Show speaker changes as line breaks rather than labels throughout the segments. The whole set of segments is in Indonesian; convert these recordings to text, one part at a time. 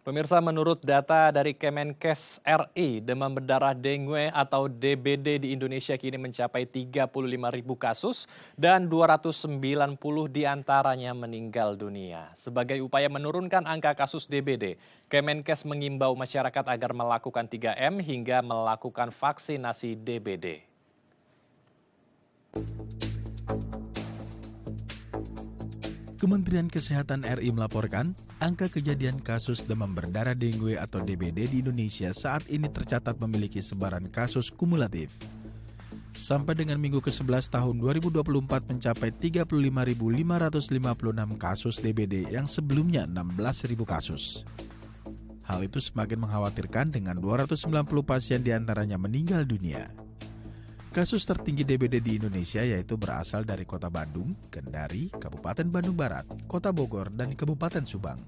Pemirsa, menurut data dari Kemenkes RI, demam berdarah dengue atau DBD di Indonesia kini mencapai 35.000 kasus dan 290 diantaranya meninggal dunia. Sebagai upaya menurunkan angka kasus DBD, Kemenkes mengimbau masyarakat agar melakukan 3M hingga melakukan vaksinasi DBD.
Kementerian Kesehatan RI melaporkan, angka kejadian kasus demam berdarah dengue atau DBD di Indonesia saat ini tercatat memiliki sebaran kasus kumulatif. Sampai dengan minggu ke-11 tahun 2024 mencapai 35.556 kasus DBD yang sebelumnya 16.000 kasus. Hal itu semakin mengkhawatirkan dengan 290 pasien diantaranya meninggal dunia. Kasus tertinggi DBD di Indonesia yaitu berasal dari Kota Bandung, Kendari, Kabupaten Bandung Barat, Kota Bogor, dan Kabupaten Subang.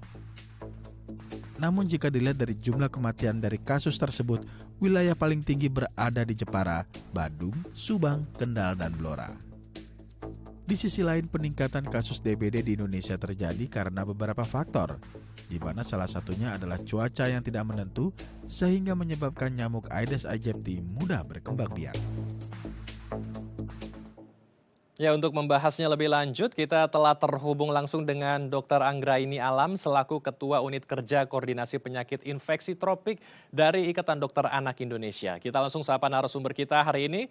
Namun jika dilihat dari jumlah kematian dari kasus tersebut, wilayah paling tinggi berada di Jepara, Bandung, Subang, Kendal, dan Blora. Di sisi lain, peningkatan kasus DBD di Indonesia terjadi karena beberapa faktor, di mana salah satunya adalah cuaca yang tidak menentu sehingga menyebabkan nyamuk Aedes aegypti mudah berkembang biak.
Ya, untuk membahasnya lebih lanjut, kita telah terhubung langsung dengan Dr. Anggraini Alam selaku Ketua Unit Kerja Koordinasi Penyakit Infeksi Tropik dari Ikatan Dokter Anak Indonesia. Kita langsung sapa narasumber kita hari ini.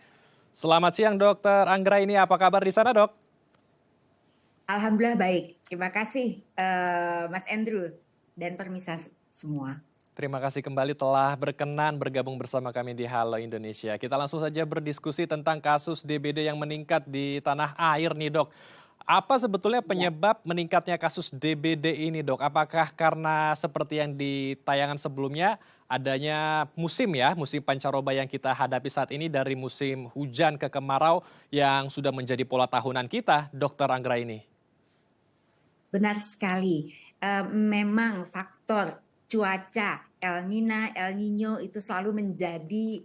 Selamat siang Dr. Anggraini, apa kabar di sana dok?
Alhamdulillah baik. Terima kasih Mas Andrew dan permisa semua.
Terima kasih kembali telah berkenan bergabung bersama kami di Halo Indonesia. Kita langsung saja berdiskusi tentang kasus DBD yang meningkat di tanah air nih dok. Apa sebetulnya penyebab meningkatnya kasus DBD ini dok? Apakah karena seperti yang di tayangan sebelumnya adanya musim pancaroba yang kita hadapi saat ini dari musim hujan ke kemarau yang sudah menjadi pola tahunan kita, Dokter Anggraini?
Benar sekali. Memang faktor cuaca El Nino itu selalu menjadi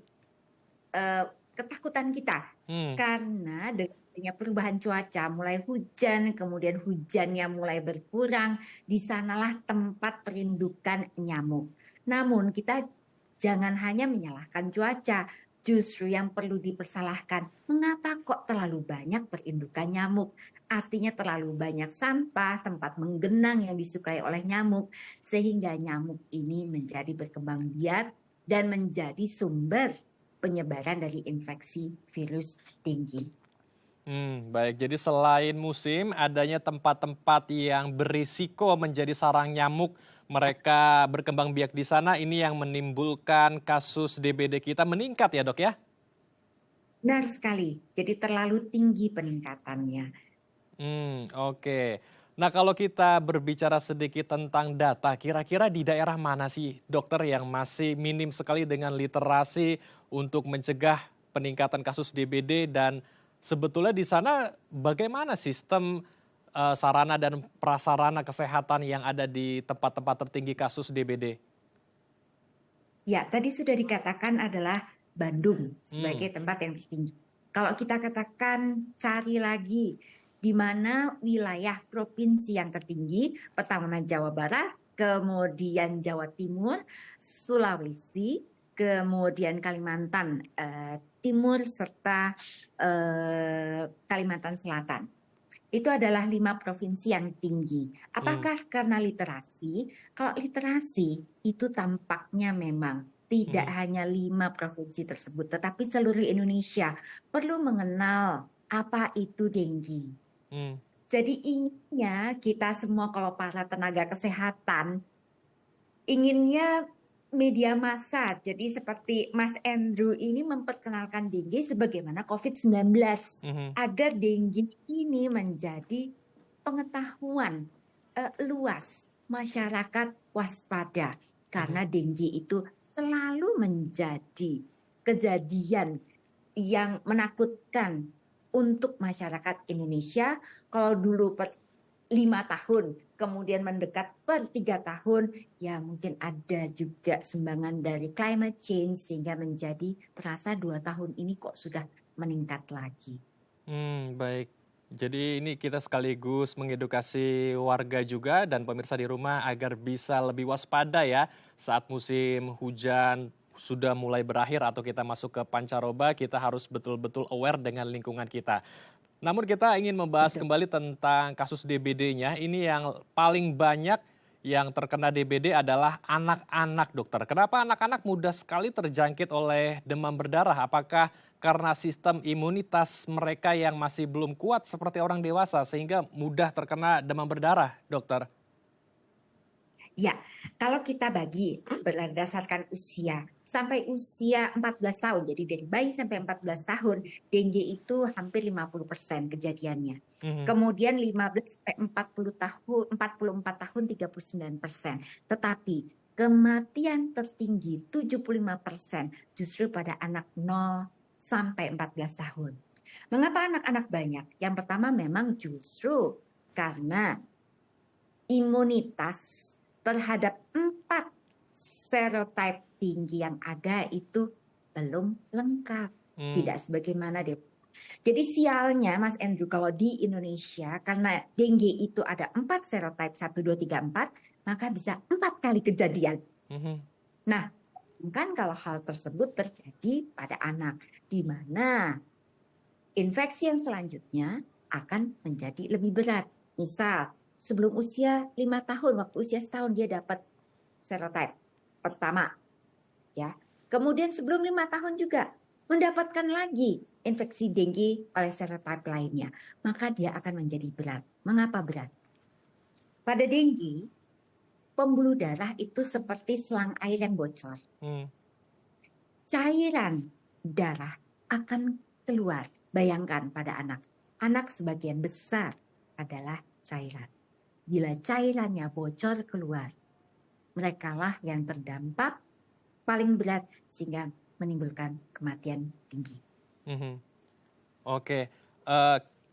ketakutan kita karena dengan perubahan cuaca mulai hujan, kemudian hujannya mulai berkurang, di sanalah tempat perindukan nyamuk. Namun kita jangan hanya menyalahkan cuaca, justru yang perlu dipersalahkan mengapa kok terlalu banyak perindukan nyamuk. Artinya terlalu banyak sampah, tempat menggenang yang disukai oleh nyamuk, sehingga nyamuk ini menjadi berkembang biak dan menjadi sumber penyebaran dari infeksi virus dengue.
Baik, jadi selain musim, adanya tempat-tempat yang berisiko menjadi sarang nyamuk, mereka berkembang biak di sana, ini yang menimbulkan kasus DBD kita meningkat ya dok ya?
Benar sekali, jadi terlalu tinggi peningkatannya.
Oke. Nah, kalau kita berbicara sedikit tentang data, kira-kira di daerah mana sih dokter yang masih minim sekali dengan literasi untuk mencegah peningkatan kasus DBD dan sebetulnya di sana bagaimana sistem sarana dan prasarana kesehatan yang ada di tempat-tempat tertinggi kasus DBD?
Ya, tadi sudah dikatakan adalah Bandung
Hmm,
sebagai tempat yang tertinggi. Kalau kita katakan cari lagi di mana wilayah provinsi yang tertinggi, pertama Jawa Barat, kemudian Jawa Timur, Sulawesi, kemudian Kalimantan Timur, serta Kalimantan Selatan. Itu adalah 5 provinsi yang tinggi. Apakah karena literasi? Kalau literasi itu tampaknya memang tidak hanya 5 provinsi tersebut, tetapi seluruh Indonesia perlu mengenal apa itu dengue.
hmm.
Jadi inginnya kita semua kalau para tenaga kesehatan inginnya media massa, jadi seperti Mas Andrew ini memperkenalkan dengue sebagaimana COVID-19 agar dengue ini menjadi pengetahuan luas, masyarakat waspada karena dengue itu selalu menjadi kejadian yang menakutkan untuk masyarakat Indonesia. Kalau dulu per 5 tahun, kemudian mendekat per 3 tahun, ya mungkin ada juga sumbangan dari climate change sehingga menjadi terasa 2 tahun ini kok sudah meningkat lagi.
Baik. Jadi ini kita sekaligus mengedukasi warga juga dan pemirsa di rumah agar bisa lebih waspada ya saat musim hujan sudah mulai berakhir atau kita masuk ke pancaroba, kita harus betul-betul aware dengan lingkungan kita. Namun kita ingin membahas
Betul.
kembali tentang kasus DBD-nya. Ini yang paling banyak yang terkena DBD adalah anak-anak, dokter. Kenapa anak-anak mudah sekali terjangkit oleh demam berdarah? Apakah karena sistem imunitas mereka yang masih belum kuat seperti orang dewasa sehingga mudah terkena demam berdarah, dokter?
Ya, kalau kita bagi berdasarkan usia, sampai usia 14 tahun, jadi dari bayi sampai 14 tahun, dengue itu hampir 50% kejadiannya.
Mhm,
Kemudian 15 sampai 40 tahun, 44 tahun 39%. Tetapi kematian tertinggi 75% justru pada anak 0 sampai 14 tahun. Mengapa anak-anak banyak? Yang pertama memang justru karena imunitas terhadap 4 serotype tinggi yang ada itu belum lengkap.
mmm,
Tidak sebagaimana deh. Jadi sialnya Mas Andrew kalau di Indonesia karena dengue itu ada 4 serotype 1, 2, 3, 4, maka bisa 4 kali kejadian.
mhm,
Nah, kan kalau hal tersebut terjadi pada anak, di mana infeksi yang selanjutnya akan menjadi lebih berat. Misal, sebelum usia 5 tahun, waktu usia setahun dia dapat serotype pertama, ya. Kemudian sebelum 5 tahun juga mendapatkan lagi infeksi dengue oleh serotype lainnya, maka dia akan menjadi berat. Mengapa berat? Pada dengue, pembuluh darah itu seperti selang air yang bocor.
mmm,
Cairan darah akan keluar. Bayangkan pada anak. Anak sebagian besar adalah cairan. Bila cairannya bocor keluar, merekalah yang terdampak paling berat sehingga menimbulkan kematian tinggi.
mhm. Oke,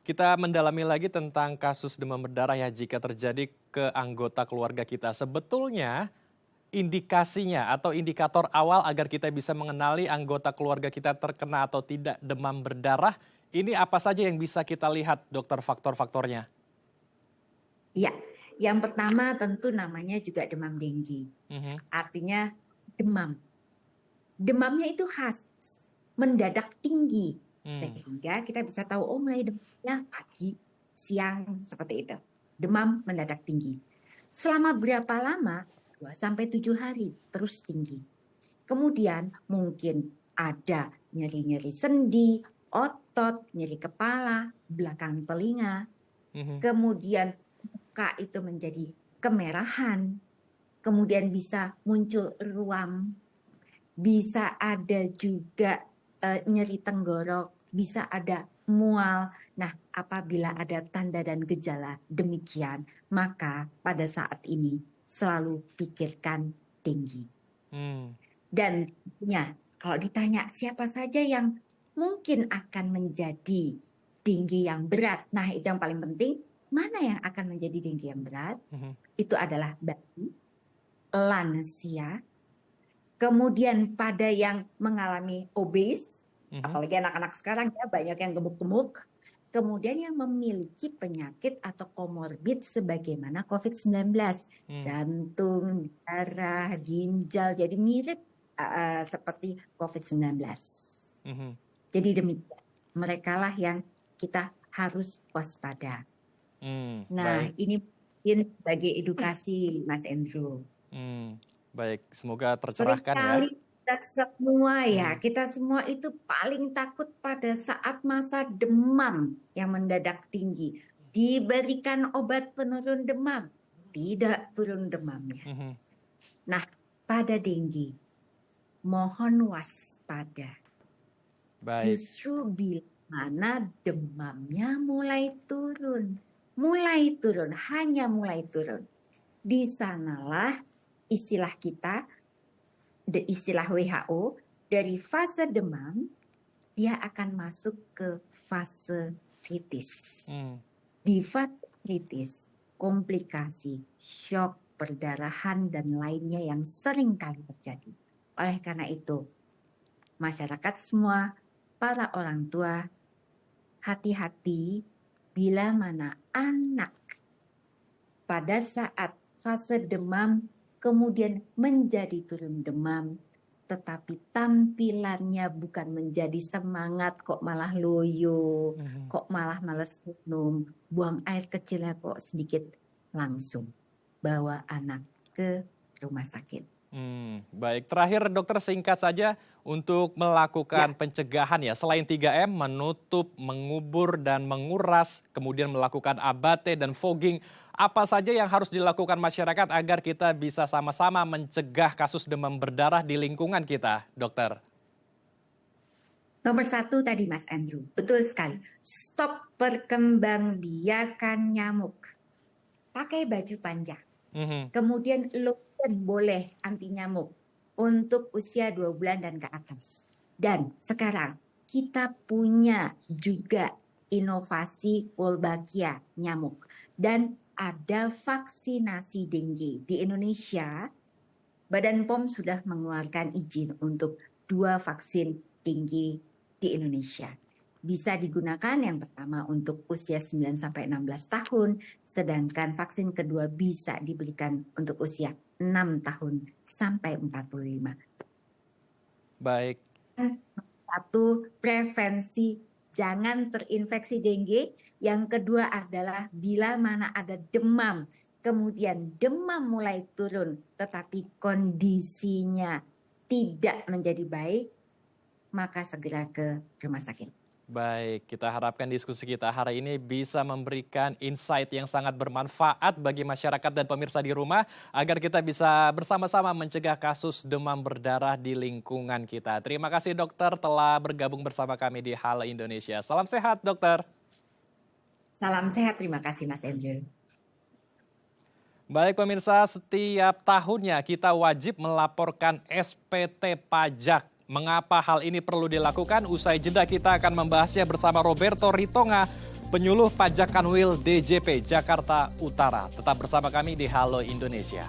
kita mendalami lagi tentang kasus demam berdarah ya jika terjadi ke anggota keluarga kita. Sebetulnya indikasinya atau indikator awal agar kita bisa mengenali anggota keluarga kita terkena atau tidak demam berdarah, ini apa saja yang bisa kita lihat, dokter, faktor-faktornya?
Ya, yang pertama tentu namanya juga demam dengue.
Mhm,
Artinya demam. Demamnya itu khas, mendadak tinggi.
mmm,
Sehingga kita bisa tahu, oh mulai demamnya pagi, siang, seperti itu. Demam mendadak tinggi. Selama berapa lama? 2 sampai 7 hari terus tinggi. Kemudian mungkin ada nyeri-nyeri sendi, otot, nyeri kepala, belakang telinga.
mhm,
Kemudian muka itu menjadi kemerahan. Kemudian bisa muncul ruam, bisa ada juga nyeri tenggorok, bisa ada mual. Nah, apabila ada tanda dan gejala demikian, maka pada saat ini selalu pikirkan dengue.
mmm,
Dan tentunya kalau ditanya siapa saja yang mungkin akan menjadi dengue yang berat, nah itu yang paling penting, mana yang akan menjadi dengue yang berat?
mhm,
Itu adalah bayi, lansia, kemudian pada yang mengalami obes,
mhm,
apalagi anak-anak sekarang ya banyak yang gemuk-gemuk, kemudian yang memiliki penyakit atau komorbid sebagaimana COVID-19,
mmm,
jantung, darah, ginjal, jadi mirip seperti COVID-19.
mhm,
Jadi demikian, merekalah yang kita harus waspada. Nah,
baik.
ini mungkin sebagai edukasi Mas Andrew.
Mmm, baik, semoga tercerahkan ya.
Seringkali
Mhm,
kita semua itu paling takut pada saat masa demam yang mendadak tinggi. Diberikan obat penurun demam, tidak turun demamnya.
mhm,
Nah, pada dengue, mohon waspada.
baik,
Justru bila mana demamnya mulai turun, hanya mulai turun. Di sanalah istilah kita, istilah WHO, dari fase demam, dia akan masuk ke fase kritis.
mmm,
Di fase kritis, komplikasi, shock, perdarahan, dan lainnya yang sering kali terjadi. Oleh karena itu, masyarakat semua, para orang tua, hati-hati bila mana anak pada saat fase demam kemudian menjadi turun demam, tetapi tampilannya bukan menjadi semangat, kok malah loyo, kok malah males minum, buang air kecilnya kok sedikit, langsung bawa anak ke rumah sakit.
Baik, terakhir dokter singkat saja untuk melakukan pencegahan ya, selain 3M, menutup, mengubur, dan menguras, kemudian melakukan ABATE dan fogging, apa saja yang harus dilakukan masyarakat agar kita bisa sama-sama mencegah kasus demam berdarah di lingkungan kita, dokter?
Nomor 1 tadi Mas Andrew, betul sekali. Stop perkembangbiakan nyamuk. Pakai baju panjang. Kemudian lotion boleh anti nyamuk untuk usia 2 bulan dan ke atas. Dan sekarang kita punya juga inovasi Wolbachia nyamuk. Dan ada vaksinasi dengue. Di Indonesia, Badan POM sudah mengeluarkan izin untuk 2 vaksin dengue di Indonesia. Bisa digunakan yang pertama untuk usia 9-16 tahun, sedangkan vaksin kedua bisa diberikan untuk usia 6 tahun sampai 45.
Baik.
1, prevensi jangan terinfeksi dengue. Yang kedua adalah bila mana ada demam, kemudian demam mulai turun, tetapi kondisinya tidak menjadi baik, maka segera ke rumah sakit.
Baik, kita harapkan diskusi kita hari ini bisa memberikan insight yang sangat bermanfaat bagi masyarakat dan pemirsa di rumah agar kita bisa bersama-sama mencegah kasus demam berdarah di lingkungan kita. Terima kasih dokter telah bergabung bersama kami di Halo Indonesia. Salam sehat dokter.
Salam sehat, terima kasih Mas Andrew.
Baik pemirsa, setiap tahunnya kita wajib melaporkan SPT pajak. Mengapa hal ini perlu dilakukan? Usai jeda kita akan membahasnya bersama Roberto Ritonga, penyuluh pajak Kanwil DJP Jakarta Utara. Tetap bersama kami di Halo Indonesia.